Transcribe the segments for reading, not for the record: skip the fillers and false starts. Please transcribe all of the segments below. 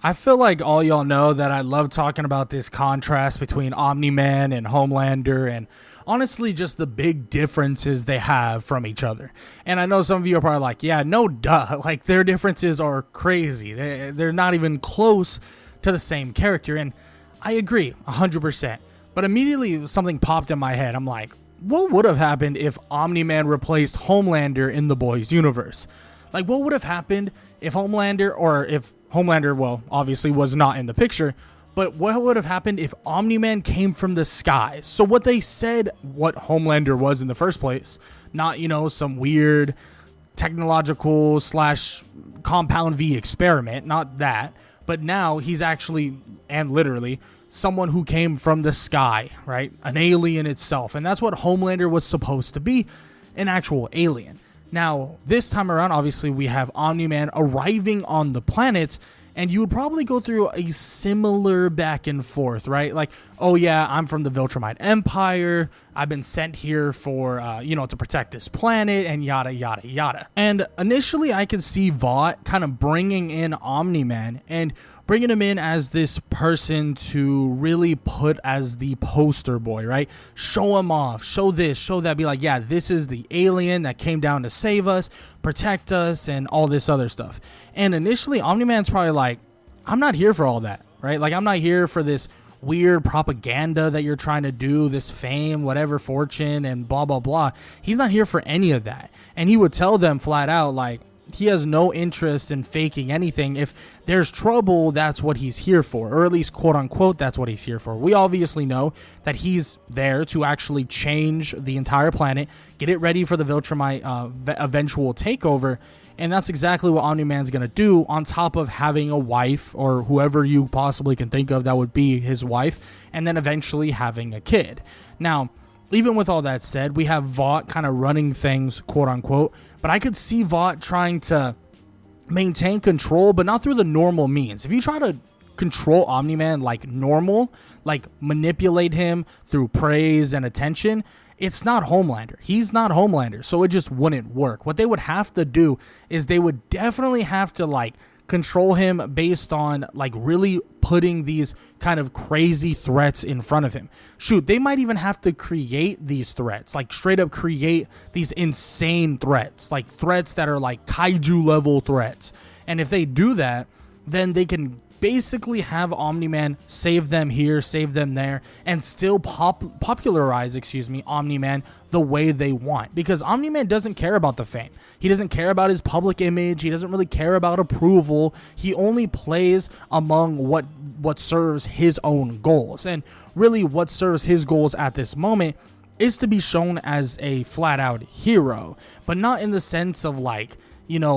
I feel like all y'all know that I love talking about this contrast between Omni-Man and Homelander, and honestly just the big differences they have from each other. And I know some of you are probably like, yeah, no duh, like their differences are crazy. They're not even close to the same character, and I agree 100%. But immediately something popped in my head. I'm like, what would have happened if Omni-Man replaced Homelander in the boys universe? Like, what would have happened if Homelander, well, obviously was not in the picture, but what would have happened if Omni-Man came from the skies? So what they said what Homelander was in the first place, not, some weird technological / compound V experiment, not that, but now he's actually, and literally, someone who came from the sky, right? An alien itself. And that's what Homelander was supposed to be, an actual alien. Now, this time around, obviously, we have Omni-Man arriving on the planet, and you would probably go through a similar back and forth, right? Like, oh yeah, I'm from the Viltrumite Empire. I've been sent here for, to protect this planet, and yada, yada, yada. And initially, I could see Vought kind of bringing in Omni-Man and bringing him in as this person to really put as the poster boy, right? Show him off, show this, show that, be like, yeah, this is the alien that came down to save us, protect us, and all this other stuff. And initially, Omni-Man's probably like, I'm not here for all that, right? Like, I'm not here for this weird propaganda that you're trying to do, this fame, whatever, fortune, and blah, blah, blah. He's not here for any of that. And he would tell them flat out, like, he has no interest in faking anything. If there's trouble, that's what he's here for, or at least quote unquote, that's what he's here for. We obviously know that he's there to actually change the entire planet, get it ready for the Viltrumite eventual takeover. And that's exactly what Omni-Man's going to do, on top of having a wife, or whoever you possibly can think of that would be his wife, and then eventually having a kid. Now, even with all that said, we have Vought kind of running things, quote unquote, but I could see Vought trying to maintain control, but not through the normal means. If you try to control Omni-Man like normal, like manipulate him through praise and attention, it's not Homelander. He's not Homelander, so it just wouldn't work. What they would have to do is they would definitely have to control him based on really putting these kind of crazy threats in front of him. Shoot, they might even have to create these threats, straight up create these insane threats, threats that are kaiju level threats. And if they do that, then they can basically have Omni-Man save them here, save them there, and still popularize Omni-Man the way they want. Because Omni-Man doesn't care about the fame. He doesn't care about his public image. He doesn't really care about approval. He only plays among what serves his own goals. And really what serves his goals at this moment is to be shown as a flat-out hero, but not in the sense of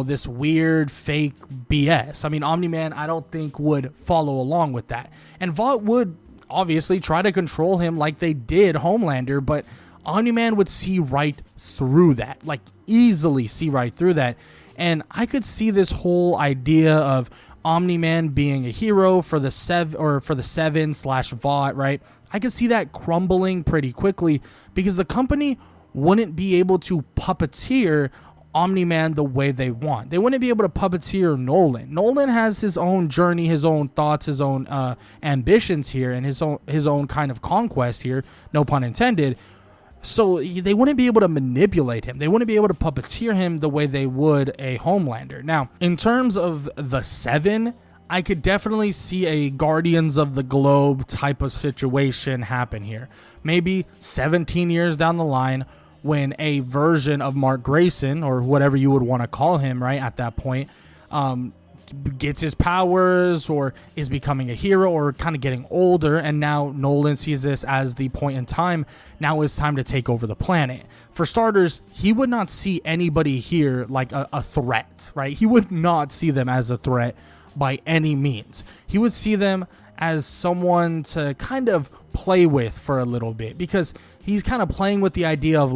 this weird fake BS. I mean, Omni-Man, I don't think would follow along with that. And Vought would obviously try to control him like they did Homelander, but Omni-Man would see right through that, easily see right through that. And I could see this whole idea of Omni-Man being a hero for the Seven / Vought, right? I could see that crumbling pretty quickly because the company wouldn't be able to puppeteer Omni-Man the way they want. They wouldn't be able to puppeteer Nolan. Nolan has his own journey, his own thoughts, his own ambitions here, and his own kind of conquest here, no pun intended. So they wouldn't be able to manipulate him. They wouldn't be able to puppeteer him the way they would a Homelander. Now, in terms of the Seven, I could definitely see a Guardians of the Globe type of situation happen here. Maybe 17 years down the line, when a version of Mark Grayson, or whatever you would want to call him, right, at that point, gets his powers or is becoming a hero or kind of getting older, and now Nolan sees this as the point in time. Now it's time to take over the planet. For starters, he would not see anybody here like a threat, right? He would not see them as a threat by any means. He would see them as someone to kind of play with for a little bit, because he's kind of playing with the idea of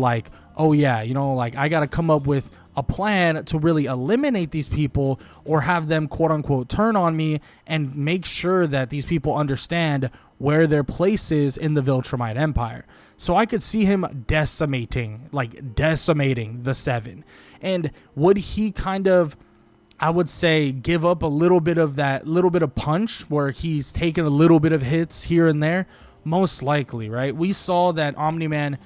oh yeah, I got to come up with a plan to really eliminate these people or have them quote unquote turn on me and make sure that these people understand where their place is in the Viltrumite Empire. So I could see him decimating the Seven. And would he kind of I would say, give up a little bit of that little bit of punch where he's taken a little bit of hits here and there? Most likely, right? We saw that Omni-Man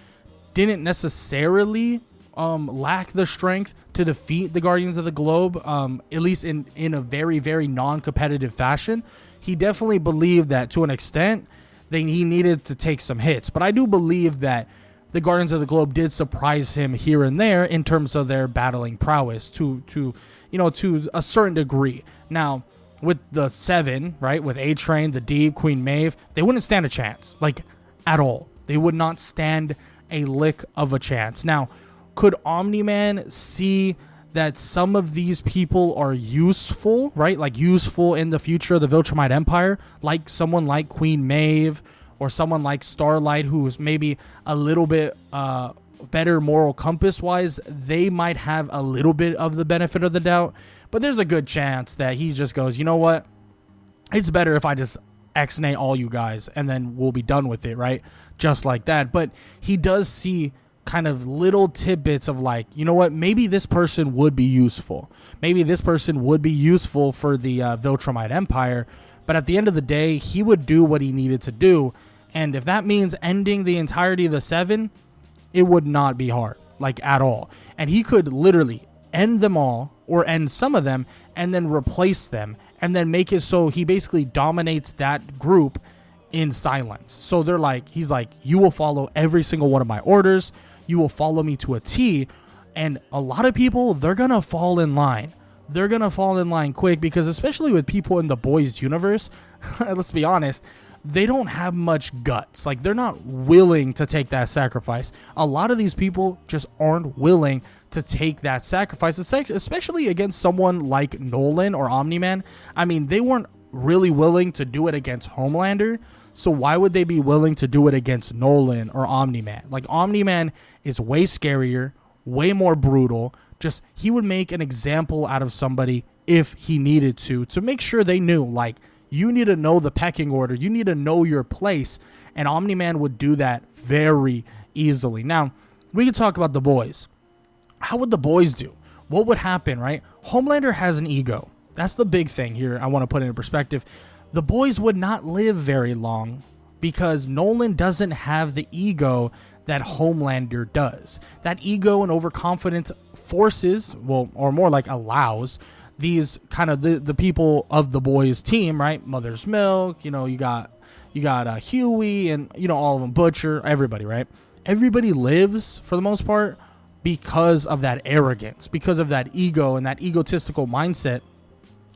didn't necessarily lack the strength to defeat the Guardians of the Globe, at least in a very, very non-competitive fashion. He definitely believed that to an extent he needed to take some hits. But I do believe that the Guardians of the Globe did surprise him here and there in terms of their battling prowess to a certain degree. Now, with the 7, right, with A-Train, the Deep, Queen Maeve, they wouldn't stand a chance, like, at all. They would not stand a lick of a chance. Now, could Omni-Man see that some of these people are useful, right? Like useful in the future of the Viltrumite Empire, like someone like Queen Maeve or someone like Starlight, who is maybe a little bit better moral compass wise. They might have a little bit of the benefit of the doubt, but there's a good chance that he just goes, you know what? It's better if I just X-nay all you guys and then we'll be done with it, right? Just like that. But he does see kind of little tidbits of like, you know what, maybe this person would be useful. Maybe this person would be useful for the Viltrumite Empire. But at the end of the day, he would do what he needed to do. And if that means ending the entirety of the 7, it would not be hard, like at all. And he could literally end them all or end some of them and then replace them and then make it so he basically dominates that group in silence. So he's like, you will follow every single one of my orders. You will follow me to a T. And a lot of people, they're going to fall in line. They're going to fall in line quick because especially with people in the boys universe, let's be honest, they don't have much guts. Like, they're not willing to take that sacrifice. A lot of these people just aren't willing to take that sacrifice, especially against someone like Nolan or Omni-Man. I mean, they weren't really willing to do it against Homelander. So why would they be willing to do it against Nolan or Omni-Man? Like, Omni-Man is way scarier, way more brutal. Just, he would make an example out of somebody if he needed to make sure they knew, like, you need to know the pecking order. You need to know your place. And Omni-Man would do that very easily. Now, we could talk about the boys. How would the boys do? What would happen, right? Homelander has an ego. That's the big thing here I want to put into perspective. The boys would not live very long because Nolan doesn't have the ego that Homelander does. That ego and overconfidence forces, well, or more like allows, these kind of the people of the boys team, right? Mother's Milk, you got Huey and, all of them, Butcher, everybody, right? Everybody lives, for the most part, because of that arrogance, because of that ego and that egotistical mindset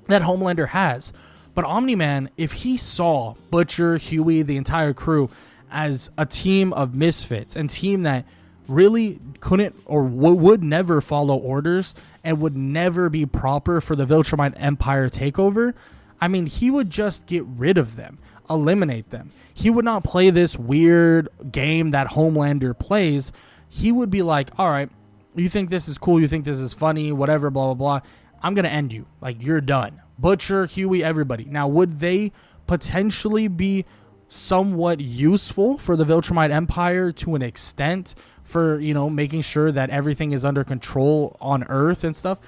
that Homelander has. But Omni-Man, if he saw Butcher, Huey, the entire crew as a team of misfits and team that really couldn't or would never follow orders and would never be proper for the Viltrumite Empire takeover, I mean, he would just get rid of them, eliminate them. He would not play this weird game that Homelander plays. He would be like, all right, you think this is cool, you think this is funny, whatever, blah, blah, blah. I'm going to end you. Like, you're done. Butcher, Huey, everybody. Now, would they potentially be somewhat useful for the Viltrumite Empire to an extent for, making sure that everything is under control on Earth and stuff?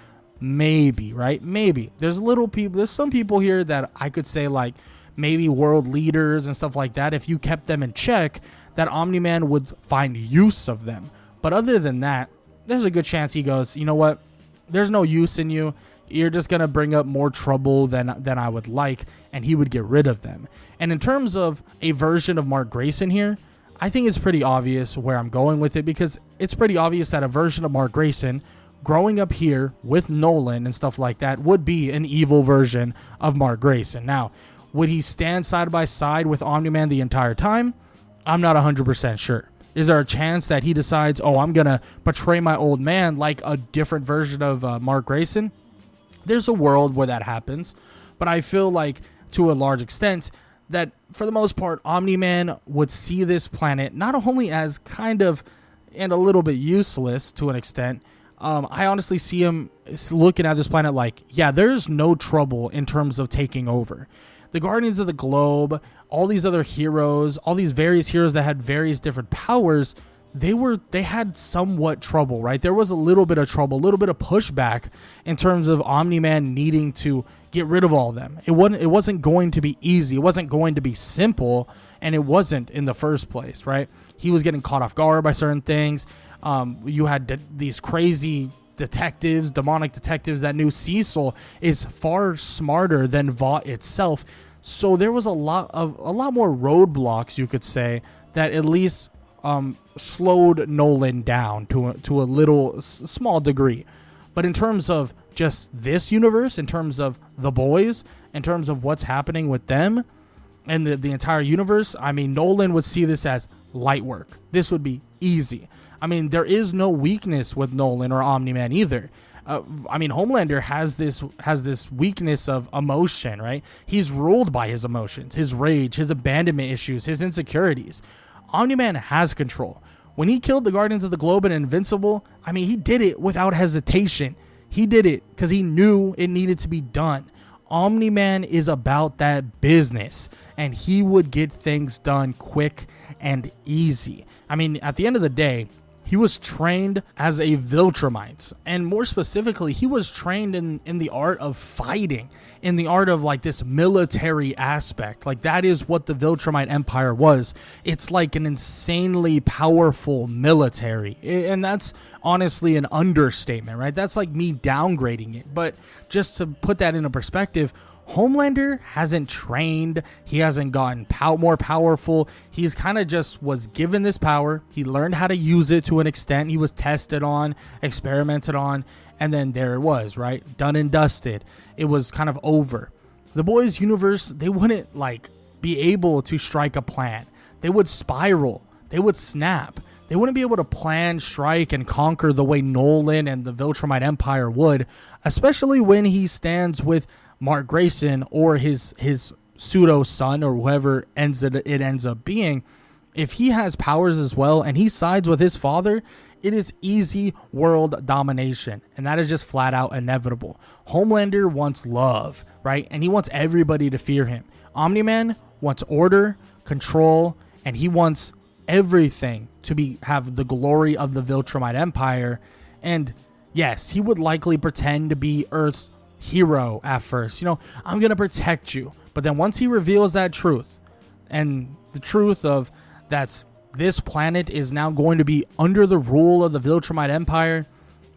Maybe, right? Maybe. There's some people here that I could say, like, maybe world leaders and stuff like that. If you kept them in check, that Omni-Man would find use of them. But other than that, there's a good chance he goes, you know what? There's no use in you. You're just going to bring up more trouble than I would like, and he would get rid of them. And in terms of a version of Mark Grayson here, I think it's pretty obvious where I'm going with it, because it's pretty obvious that a version of Mark Grayson growing up here with Nolan and stuff like that would be an evil version of Mark Grayson. Now, would he stand side by side with Omni-Man the entire time? I'm not 100% sure. Is there a chance that he decides, I'm going to portray my old man like a different version of Mark Grayson? There's a world where that happens, but I feel like to a large extent that for the most part, Omni-Man would see this planet not only as kind of and a little bit useless to an extent. I honestly see him looking at this planet like, yeah, there's no trouble in terms of taking over. The Guardians of the Globe, all these other heroes, all these various heroes that had various different powers, they had somewhat trouble, right? There was a little bit of trouble, a little bit of pushback in terms of Omni-Man needing to get rid of all of them. It wasn't going to be easy. It wasn't going to be simple, and it wasn't in the first place, right? He was getting caught off guard by certain things. You had these crazy detectives, demonic detectives that knew Cecil is far smarter than Vought itself. So there was a lot more roadblocks, you could say, that at least slowed Nolan down to a little small degree. But in terms of just this universe, in terms of the boys, in terms of what's happening with them and the entire universe, I mean, Nolan would see this as light work. This would be easy. I mean, there is no weakness with Nolan or Omni-Man either. I mean, Homelander has this weakness of emotion, right? He's ruled by his emotions, his rage, his abandonment issues, his insecurities. Omni-Man has control. When he killed the Guardians of the Globe and Invincible, I mean, he did it without hesitation. He did it because he knew it needed to be done. Omni-Man is about that business, and he would get things done quick and easy. I mean, at the end of the day, he was trained as a Viltrumite, and more specifically, he was trained in the art of fighting, in the art of like this military aspect. Like that is what the Viltrumite Empire was. It's like an insanely powerful military, and that's honestly an understatement, right? That's like me downgrading it, but just to put that into perspective, Homelander hasn't trained. He hasn't gotten more powerful. He's kind of just was given this power. He learned how to use it to an extent. He was tested on, experimented on, and then there it was, right? Done and dusted. It was kind of over. The boys' universe, they wouldn't like be able to strike a plan. They would spiral. They would snap. They wouldn't be able to plan, strike, and conquer the way Nolan and the Viltrumite Empire would, especially when he stands with Mark Grayson or his pseudo son or whoever it ends up being. If he has powers as well and he sides with his father, it is easy world domination, and that is just flat out inevitable. Homelander wants love, right? And he wants everybody to fear him. Omni-Man wants order, control, and he wants everything to have the glory of the Viltrumite Empire. And yes, he would likely pretend to be Earth's hero at first. I'm gonna protect you, but then once he reveals that truth, and the truth of this planet is now going to be under the rule of the Viltrumite Empire,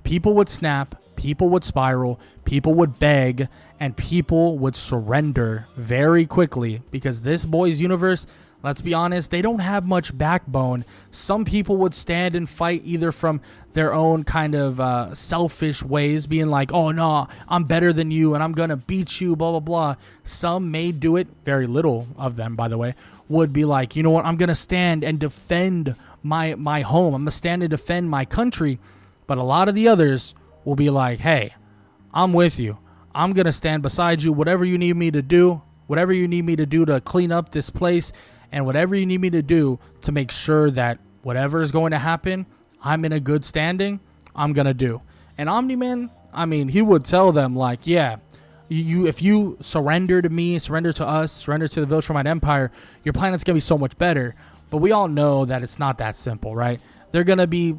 people would snap, people would spiral, people would beg, and people would surrender very quickly, because this boys' universe, let's be honest, they don't have much backbone. Some people would stand and fight either from their own kind of selfish ways, being like, oh no, I'm better than you and I'm going to beat you, blah, blah, blah. Some may do it, very little of them, by the way, would be like, you know what, I'm going to stand and defend my home. I'm going to stand and defend my country. But a lot of the others will be like, hey, I'm with you. I'm going to stand beside you. Whatever you need me to do, whatever you need me to do to clean up this place, and whatever you need me to do to make sure that whatever is going to happen, I'm in a good standing, I'm going to do. And Omni-Man, I mean, he would tell them like, yeah, if you surrender to me, surrender to us, surrender to the Viltrumite Empire, your planet's going to be so much better. But we all know that it's not that simple, right? They're going to be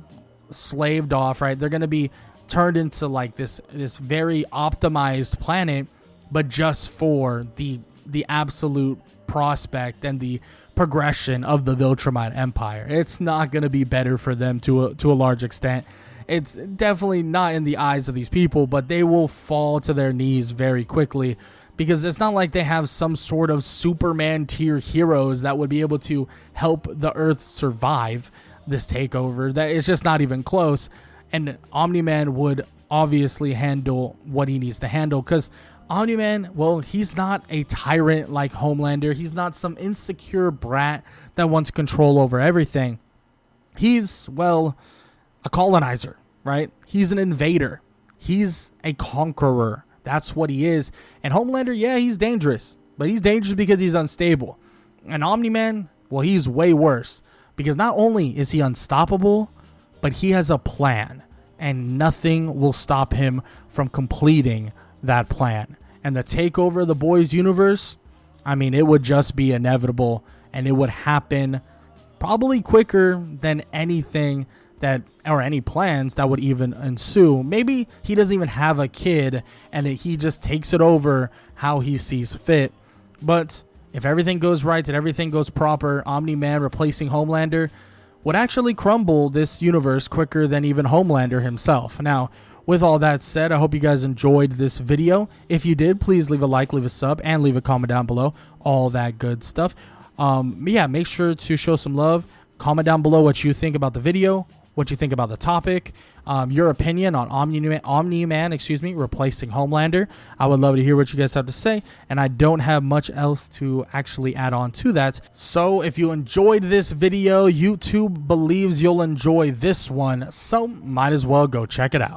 slaved off, right? They're going to be turned into like this very optimized planet, but just for the absolute prospect and the progression of the Viltrumite Empire. It's not going to be better for them to a large extent. It's definitely not in the eyes of these people, but they will fall to their knees very quickly, because it's not like they have some sort of Superman tier heroes that would be able to help the Earth survive this takeover. That it's just not even close. And Omni-Man would obviously handle what he needs to handle, because Omni-Man, well, he's not a tyrant like Homelander. He's not some insecure brat that wants control over everything. He's, well, a colonizer, right? He's an invader. He's a conqueror. That's what he is. And Homelander, yeah, he's dangerous, but he's dangerous because he's unstable. And Omni-Man, well, he's way worse, because not only is he unstoppable, but he has a plan, and nothing will stop him from completing that plan. And the takeover of the boys' universe, I mean, it would just be inevitable, and it would happen probably quicker than anything that, or any plans that would even ensue. Maybe he doesn't even have a kid and he just takes it over how he sees fit. But if everything goes right and everything goes proper, Omni-Man replacing Homelander would actually crumble this universe quicker than even Homelander himself. Now, with all that said, I hope you guys enjoyed this video. If you did, please leave a like, leave a sub, and leave a comment down below. All that good stuff. Yeah, make sure to show some love. Comment down below what you think about the video, what you think about the topic, your opinion on Omni-Man, replacing Homelander. I would love to hear what you guys have to say, and I don't have much else to actually add on to that. So if you enjoyed this video, YouTube believes you'll enjoy this one, so might as well go check it out.